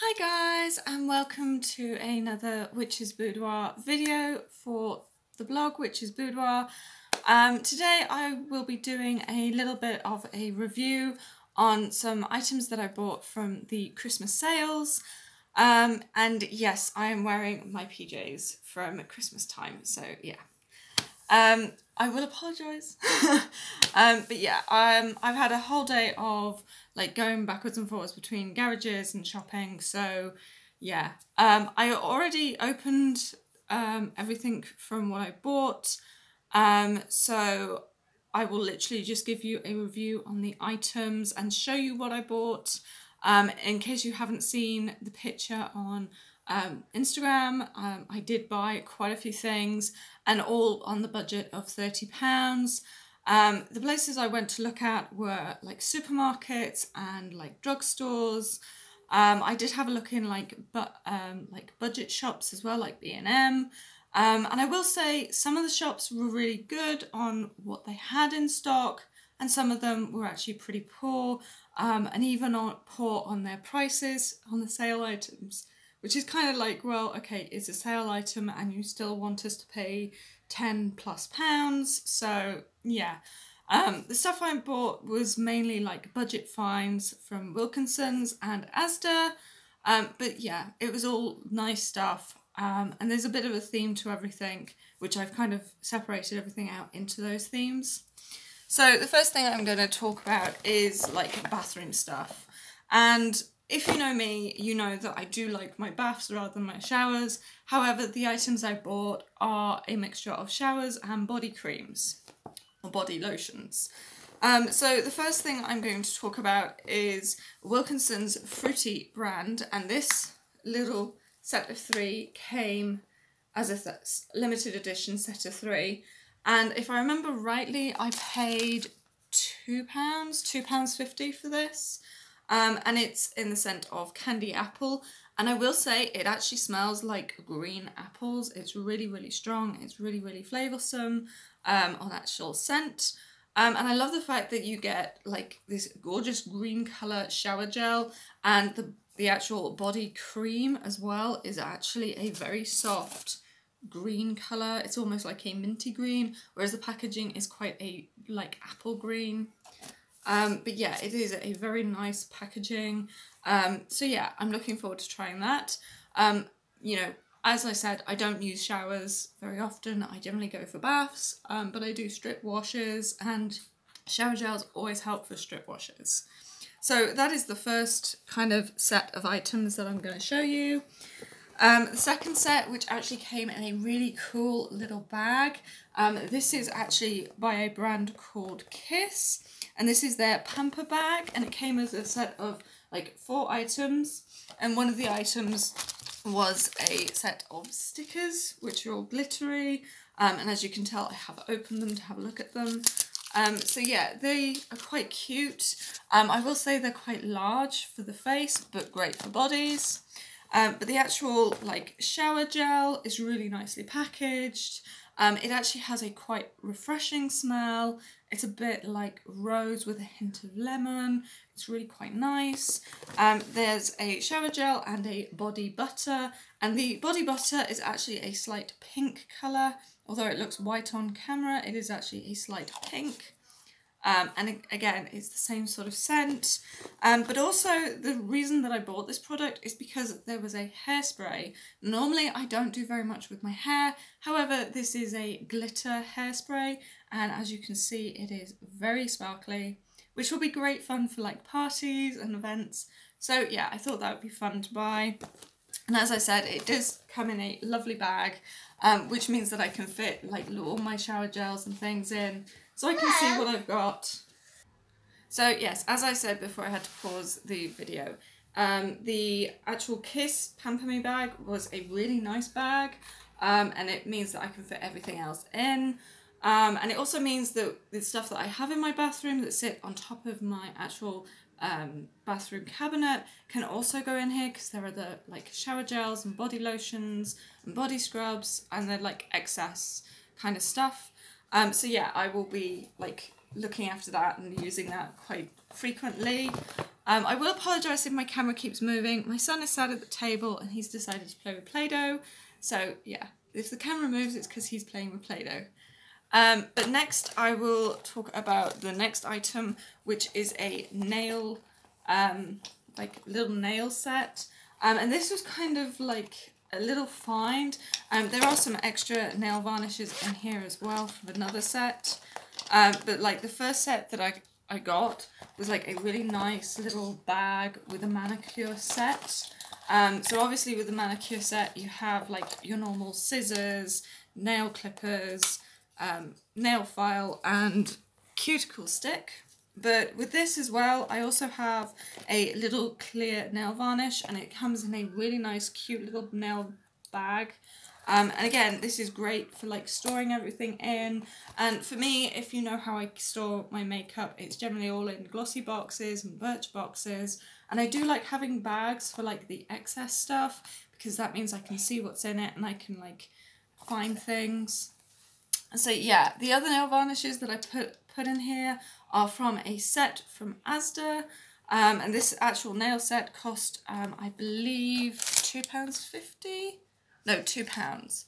Hi guys, and welcome to another Witch's Boudoir video for the blog Witch's Boudoir. Today I will be doing a little bit of a review on some items that I bought from the Christmas sales. And yes, I am wearing my PJs from Christmas time, so yeah. I will apologise. But yeah, I've had a whole day of like going backwards and forwards between garages and shopping, so yeah. I already opened everything from what I bought, so I will literally just give you a review on the items and show you what I bought. In case you haven't seen the picture on Instagram, I did buy quite a few things and all on the budget of £30. The places I went to look at were like supermarkets and like drugstores. I did have a look in like budget shops as well, like B&M. And I will say some of the shops were really good on what they had in stock, and some of them were actually pretty poor, and even poor on their prices on the sale items, which is kind of like, well, okay, it's a sale item and you still want us to pay £10+, so yeah. The stuff I bought was mainly like budget finds from Wilkinson's and Asda, but yeah, it was all nice stuff. And there's a bit of a theme to everything, which I've kind of separated everything out into those themes. So the first thing I'm going to talk about is like bathroom stuff. And if you know me, you know that I do like my baths rather than my showers. However, the items I bought are a mixture of showers and body creams or body lotions. So the first thing I'm going to talk about is Wilkinson's Fruity brand, and this little set of 3 came as a limited edition set of 3. And if I remember rightly, I paid £2.50 for this. And it's in the scent of Candy Apple. And I will say it actually smells like green apples. It's really, really strong. It's really, really flavoursome on actual scent. And I love the fact that you get like this gorgeous green colour shower gel, and the actual body cream as well is actually a very soft green colour. It's almost like a minty green, whereas the packaging is quite a like apple green. But yeah, it is a very nice packaging. So yeah, I'm looking forward to trying that. You know, as I said, I don't use showers very often. I generally go for baths, but I do strip washes, and shower gels always help for strip washes. So that is the first kind of set of items that I'm going to show you. The second set, which actually came in a really cool little bag. This is actually by a brand called Kiss, and this is their pamper bag, and it came as a set of like 4 items, and one of the items was a set of stickers which are all glittery, and as you can tell I have opened them to have a look at them. So yeah, they are quite cute. I will say they're quite large for the face, but great for bodies. But the actual like shower gel is really nicely packaged. It actually has a quite refreshing smell. It's a bit like rose with a hint of lemon. It's really quite nice. There's a shower gel and a body butter, and the body butter is actually a slight pink colour. Although it looks white on camera, it is actually a slight pink. And again, it's the same sort of scent. But also the reason that I bought this product is because there was a hairspray. Normally I don't do very much with my hair. However, this is a glitter hairspray, and as you can see, it is very sparkly, which will be great fun for like parties and events. So yeah, I thought that would be fun to buy. And as I said, it does come in a lovely bag, which means that I can fit like all my shower gels and things in, so I can see what I've got. So yes, as I said before I had to pause the video, the actual Kiss Pamper Me bag was a really nice bag, and it means that I can fit everything else in. And it also means that the stuff that I have in my bathroom that sit on top of my actual bathroom cabinet can also go in here, because there are the like shower gels and body lotions and body scrubs, and they're like excess kind of stuff. So yeah, I will be like looking after that and using that quite frequently. I will apologise if my camera keeps moving. My son is sat at the table and he's decided to play with Play-Doh. So yeah, if the camera moves, it's because he's playing with Play-Doh. But next I will talk about the next item, which is a nail, like little nail set. And this was kind of like a little find. There are some extra nail varnishes in here as well from another set. But like the first set that I got was like a really nice little bag with a manicure set. So obviously with the manicure set you have like your normal scissors, nail clippers, nail file and cuticle stick. But with this as well, I also have a little clear nail varnish, and it comes in a really nice cute little nail bag. And again, this is great for like storing everything in. And for me, if you know how I store my makeup, it's generally all in glossy boxes and Birch boxes. And I do like having bags for like the excess stuff, because that means I can see what's in it and I can like find things. So yeah, the other nail varnishes that I put in here are from a set from Asda. And this actual nail set cost, I believe, £2.50? No, £2.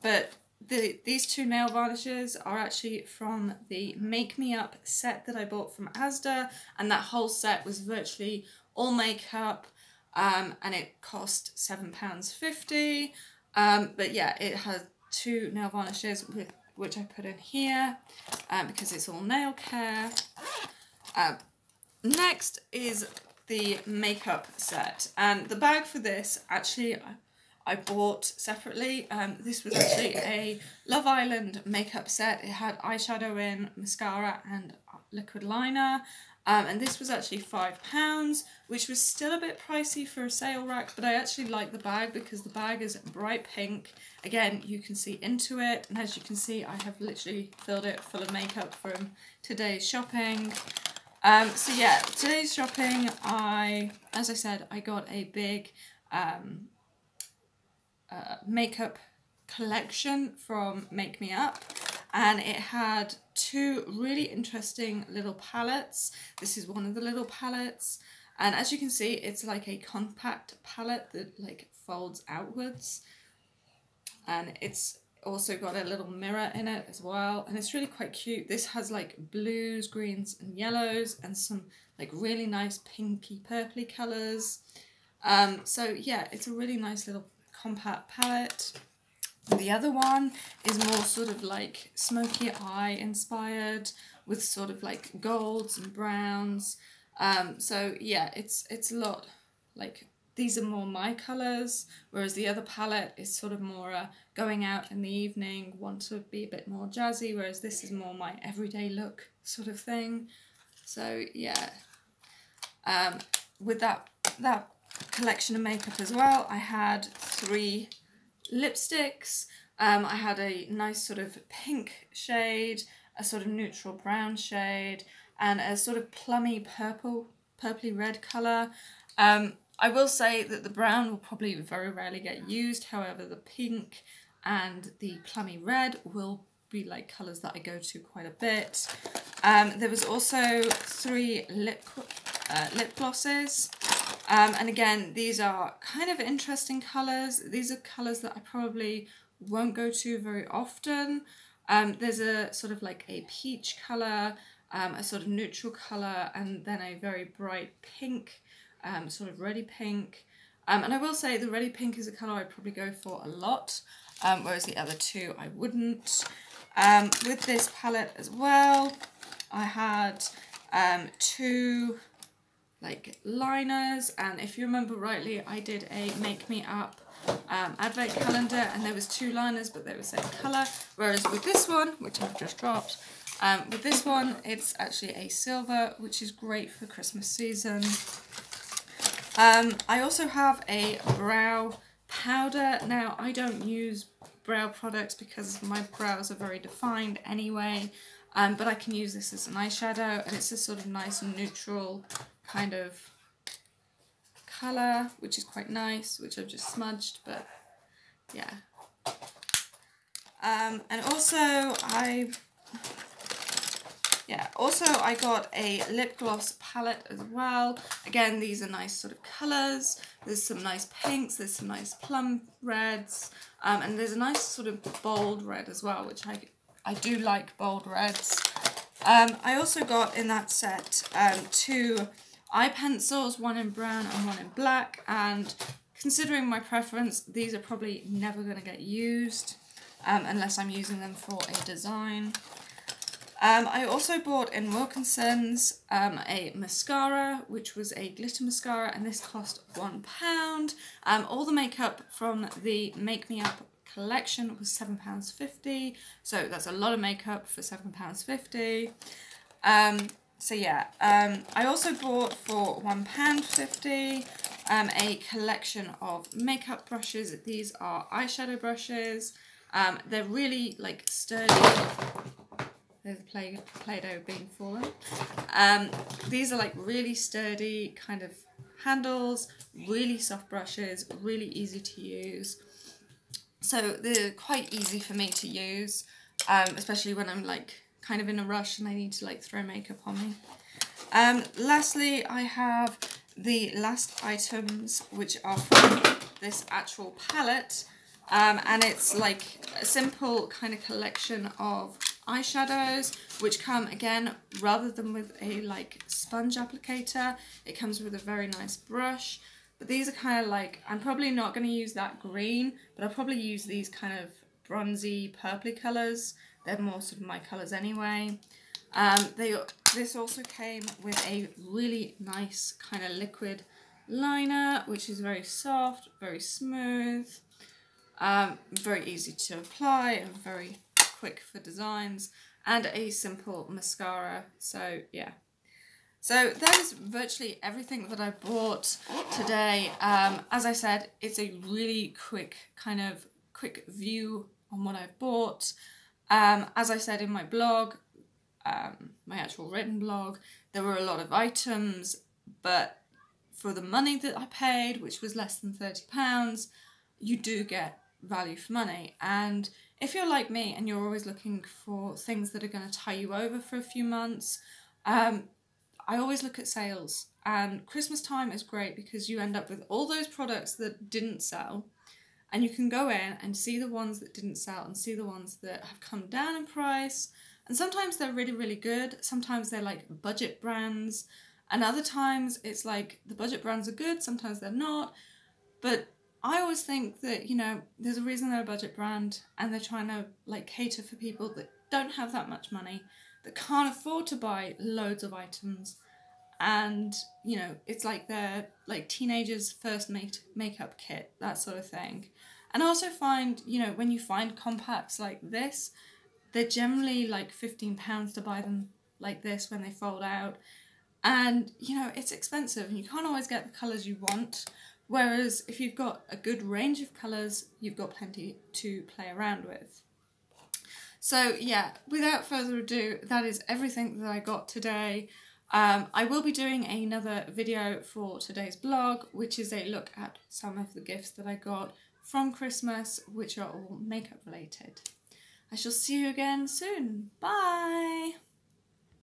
But these two nail varnishes are actually from the Make Me Up set that I bought from Asda, and that whole set was virtually all makeup, and it cost £7.50. But yeah, it has two nail varnishes which I put in here because it's all nail care. Next is the makeup set, and the bag for this actually I bought separately. This was actually a Love Island makeup set. It had eyeshadow in, mascara and liquid liner. And this was actually £5, which was still a bit pricey for a sale rack, but I actually like the bag because the bag is bright pink. Again, you can see into it, and as you can see, I have literally filled it full of makeup from today's shopping. So yeah, today's shopping, as I said, I got a big makeup collection from Make Me Up, and it had two really interesting little palettes. This is one of the little palettes, and as you can see, it's like a compact palette that like folds outwards, and it's also got a little mirror in it as well, and it's really quite cute. This has like blues, greens and yellows and some like really nice pinky purpley colours. So yeah, it's a really nice little compact palette. The other one is more sort of like smoky eye inspired with sort of like golds and browns. So yeah, it's a lot like, these are more my colours, whereas the other palette is sort of more going out in the evening, want to be a bit more jazzy, whereas this is more my everyday look sort of thing. So yeah, with that collection of makeup as well, I had 3 lipsticks. I had a nice sort of pink shade, a sort of neutral brown shade, and a sort of plummy purpley red colour. I will say that the brown will probably very rarely get used, however the pink and the plummy red will be like colours that I go to quite a bit. There was also 3 lip glosses. And again, these are kind of interesting colours. These are colours that I probably won't go to very often. There's a sort of like a peach colour, a sort of neutral colour, and then a very bright pink, sort of reddy pink. And I will say the reddy pink is a colour I'd probably go for a lot, whereas the other two I wouldn't. With this palette as well, I had 2 like liners, and if you remember rightly, I did a Make Me Up advent calendar, and there was 2 liners, but they were same colour, whereas with this one, which I've just dropped, with this one, it's actually a silver, which is great for Christmas season. I also have a brow powder. Now, I don't use brow products because my brows are very defined anyway, but I can use this as an eyeshadow, and it's a sort of nice neutral kind of colour, which is quite nice, which I've just smudged, but yeah. And also yeah, also I got a lip gloss palette as well. Again, these are nice sort of colours. There's some nice pinks, there's some nice plum reds, and there's a nice sort of bold red as well, which I do like bold reds. I also got in that set 2 eye pencils, one in brown and one in black, and considering my preference, these are probably never going to get used unless I'm using them for a design. I also bought in Wilkinson's a mascara, which was a glitter mascara, and this cost £1. All the makeup from the Make Me Up collection was £7.50, so that's a lot of makeup for £7.50. So yeah, I also bought for £1.50 a collection of makeup brushes. These are eyeshadow brushes. They're really like sturdy. There's Play-Doh being fallen. These are like really sturdy kind of handles, really soft brushes, really easy to use. So they're quite easy for me to use, especially when I'm like kind of in a rush and I need to like throw makeup on me. Lastly, I have the last items, which are from this actual palette, and it's like a simple kind of collection of eyeshadows, which come again, rather than with a like sponge applicator, it comes with a very nice brush. But these are kind of like, I'm probably not going to use that green, but I'll probably use these kind of bronzy purpley colours. They're more sort of my colours anyway. This also came with a really nice kind of liquid liner, which is very soft, very smooth, very easy to apply and very quick for designs, and a simple mascara. So yeah. So that is virtually everything that I bought today. As I said, it's a really quick view on what I've bought. As I said in my blog, my actual written blog, there were a lot of items, but for the money that I paid, which was less than £30, you do get value for money. And if you're like me and you're always looking for things that are going to tie you over for a few months, I always look at sales, and Christmas time is great because you end up with all those products that didn't sell, and you can go in and see the ones that didn't sell and see the ones that have come down in price. And sometimes they're really, really good. Sometimes they're like budget brands, and other times it's like the budget brands are good, sometimes they're not. But I always think that, you know, there's a reason they're a budget brand, and they're trying to like cater for people that don't have that much money, that can't afford to buy loads of items. And, you know, it's like their like teenagers' first makeup kit, that sort of thing. And I also find, you know, when you find compacts like this, they're generally like £15 to buy them like this when they fold out. And, you know, it's expensive and you can't always get the colours you want. Whereas if you've got a good range of colours, you've got plenty to play around with. So yeah, without further ado, that is everything that I got today. I will be doing another video for today's blog, which is a look at some of the gifts that I got from Christmas, which are all makeup related. I shall see you again soon. Bye!